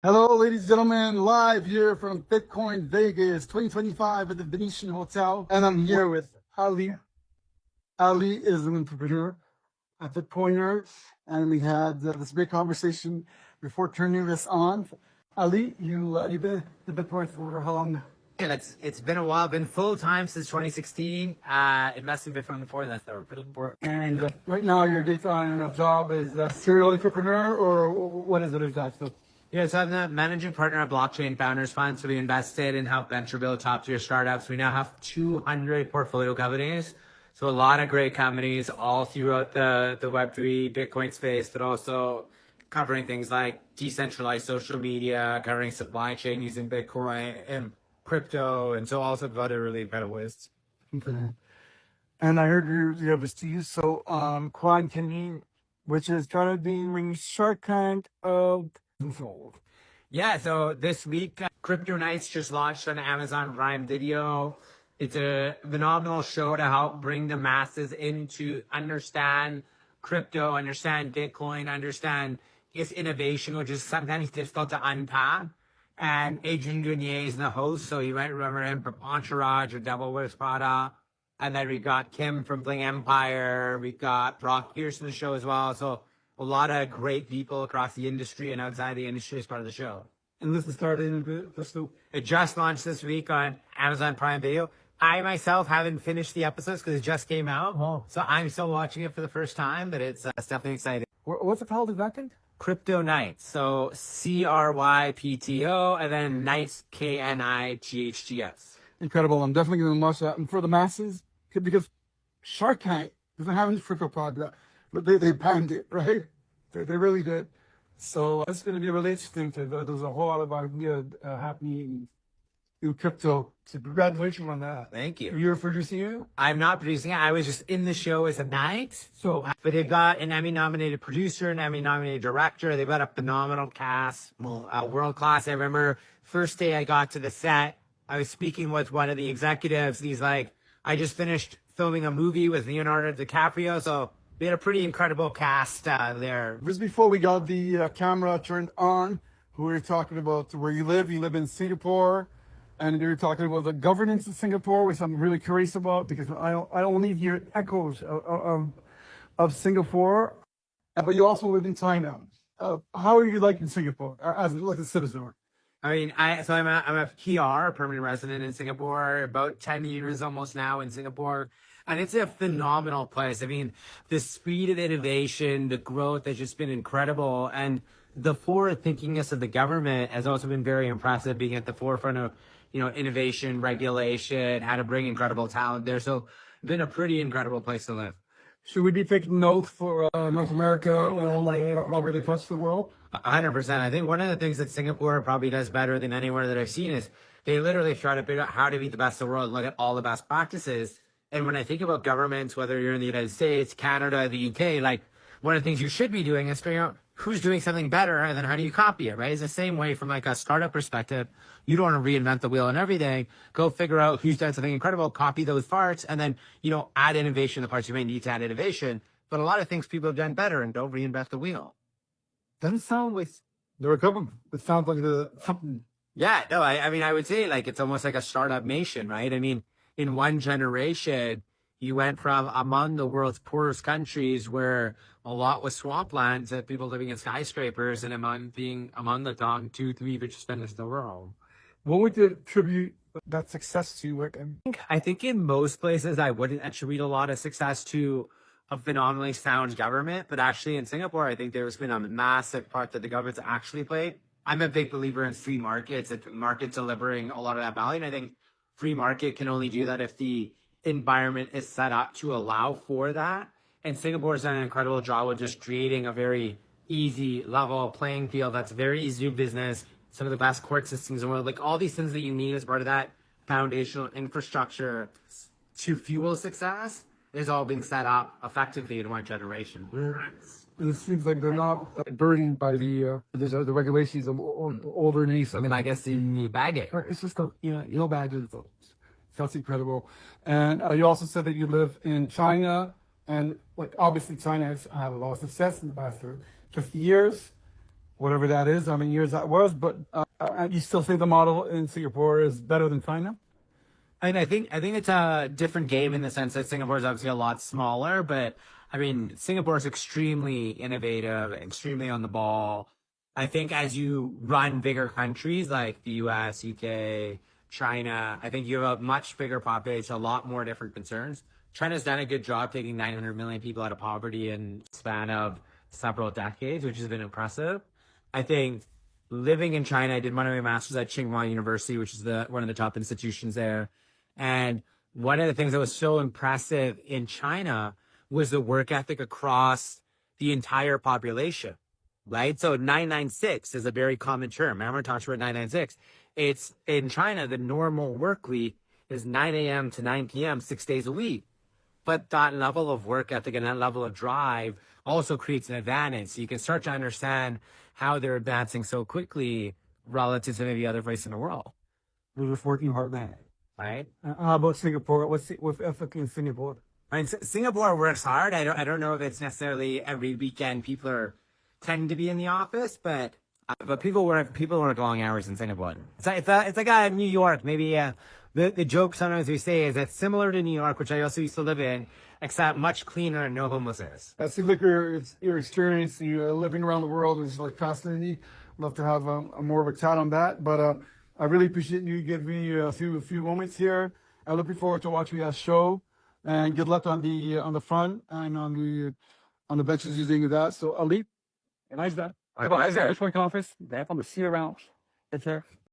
Hello, ladies and gentlemen, live here from Bitcoin Vegas 2025 at the Venetian Hotel. And I'm here with Ali. Ali is an entrepreneur, a Bitcoiner, and we had this great conversation before turning this on. Ali, you've been the Bitcoin for how long? Yeah, it's been a while. Been full time since 2016. Investing Bitcoin before that, though. And right now, your daytime job is a serial entrepreneur, or what is it exactly? Yeah, so I'm the managing partner of Blockchain Founders Fund. So we invested and helped venture build top tier startups. We now have 200 portfolio companies. So a lot of great companies all throughout the Web3 Bitcoin space, but also covering things like decentralized social media, covering supply chain using Bitcoin and crypto. And so also about a really better ways. Okay. And I heard you have a Steve, so Quad Canine, which is kind of being Shark Tank of Unfold. Yeah, so this week, Crypto Nights just launched on Amazon Prime Video. It's a phenomenal show to help bring the masses in to understand crypto, understand Bitcoin, understand its innovation, which is sometimes difficult to unpack. And Adrian Grenier is the host, so you might remember him from Entourage or Devil Wears Prada. And then we got Kim from Bling Empire. We got Brock Pierce in the show as well. So a lot of great people across the industry and outside the industry as part of the show. And this is started It just launched this week on Amazon Prime Video. I myself haven't finished the episodes because it just came out. Oh. So I'm still watching it for the first time, but it's definitely exciting. What's it called exactly? Crypto Nights. So CRYPTO and then Nights, KNIGHTS. Incredible. I'm definitely going to watch that. And for the masses, because Shark Tank doesn't have any crypto product, but they banned it, right? They really did. So it's going to be really interesting. There's a whole lot of ideas happening in crypto. So congratulations on that. Thank you. You're producing it? I'm not producing it. I was just in the show as a night. But they've got an Emmy-nominated producer, an Emmy-nominated director. They've got a phenomenal cast, world class. I remember first day I got to the set, I was speaking with one of the executives. And he's like, I just finished filming a movie with Leonardo DiCaprio. So we had a pretty incredible cast there. Just before we got the camera turned on, we were talking about where you live. You live in Singapore. And you were talking about the governance of Singapore, which I'm really curious about because I only hear echoes of Singapore. But you also live in China. How are you liking Singapore as like a citizen? I mean, I'm a PR, permanent resident in Singapore, about 10 years almost now in Singapore. And it's a phenomenal place. I mean, the speed of innovation, the growth has just been incredible. And the forward thinkingness of the government has also been very impressive, being at the forefront of, innovation, regulation, how to bring incredible talent there. So it's been a pretty incredible place to live. Should we be taking notes for North America or like all really across the world? 100%. I think one of the things that Singapore probably does better than anywhere that I've seen is they literally try to figure out how to be the best in the world and look at all the best practices. And when I think about governments, whether you're in the United States, Canada, the UK, like one of the things you should be doing is figuring out who's doing something better and then how do you copy it, right? It's the same way from like a startup perspective. You don't want to reinvent the wheel and everything. Go figure out who's done something incredible, copy those parts, and then, add innovation, the parts you may need to add innovation. But a lot of things people have done better and don't reinvent the wheel. Doesn't sound like they're a government. It sounds like something. Yeah, no, I mean, I would say like it's almost like a startup nation, right? I mean, in one generation, you went from among the world's poorest countries where a lot was swampland to people living in skyscrapers and being among the top 2-3 richest countries in the world. What would you attribute that success to? I think in most places, I wouldn't attribute a lot of success to a phenomenally sound government, but actually in Singapore, I think there's been a massive part that the government's actually played. I'm a big believer in free markets, and market delivering a lot of that value. And I think free market can only do that if the environment is set up to allow for that. And Singapore's done an incredible job with just creating a very easy level playing field that's very easy to do business. Some of the best court systems in the world, like all these things that you need as part of that foundational infrastructure to fuel success is all being set up effectively in one generation. It seems like they're not burdened by the regulations of older nations. I mean, I guess you bag it. It's just badges. That's incredible. And you also said that you live in China, and like obviously China has had a lot of success in the past 50 years. whatever that is, how many years that was. But you still think the model in Singapore is better than China? And I think it's a different game in the sense that Singapore is obviously a lot smaller, but I mean Singapore is extremely innovative, extremely on the ball. I think as you run bigger countries like the US, UK, China, I think you have a much bigger population, a lot more different concerns. China's done a good job taking 900 million people out of poverty in the span of several decades, which has been impressive. I think living in China, I did one of my masters at Tsinghua University, which is one of the top institutions there. And one of the things that was so impressive in China was the work ethic across the entire population, right? So 996 is a very common term. Remember, talks about 996. It's in China, the normal work week is 9 a.m. to 9 p.m., 6 days a week. But that level of work ethic and that level of drive also creates an advantage. So you can start to understand how they're advancing so quickly relative to maybe other places in the world. We're just working hard, man. Right? How about Singapore? What's with ethic in Singapore? I mean, Singapore works hard. I don't know if it's necessarily every weekend people are tend to be in the office, but people work long hours in Singapore. It's like New York. Maybe the joke sometimes we say is it's similar to New York, which I also used to live in, except much cleaner and no homelessness. That seems like your experience. You're living around the world is like fascinating. Love to have a more of a chat on that, but I really appreciate you giving me a few moments here. I'm looking forward to watching that show, and good luck on the front and on the benches using that. So Ali, nice that. Is there a conference? They have on the see around. Is there?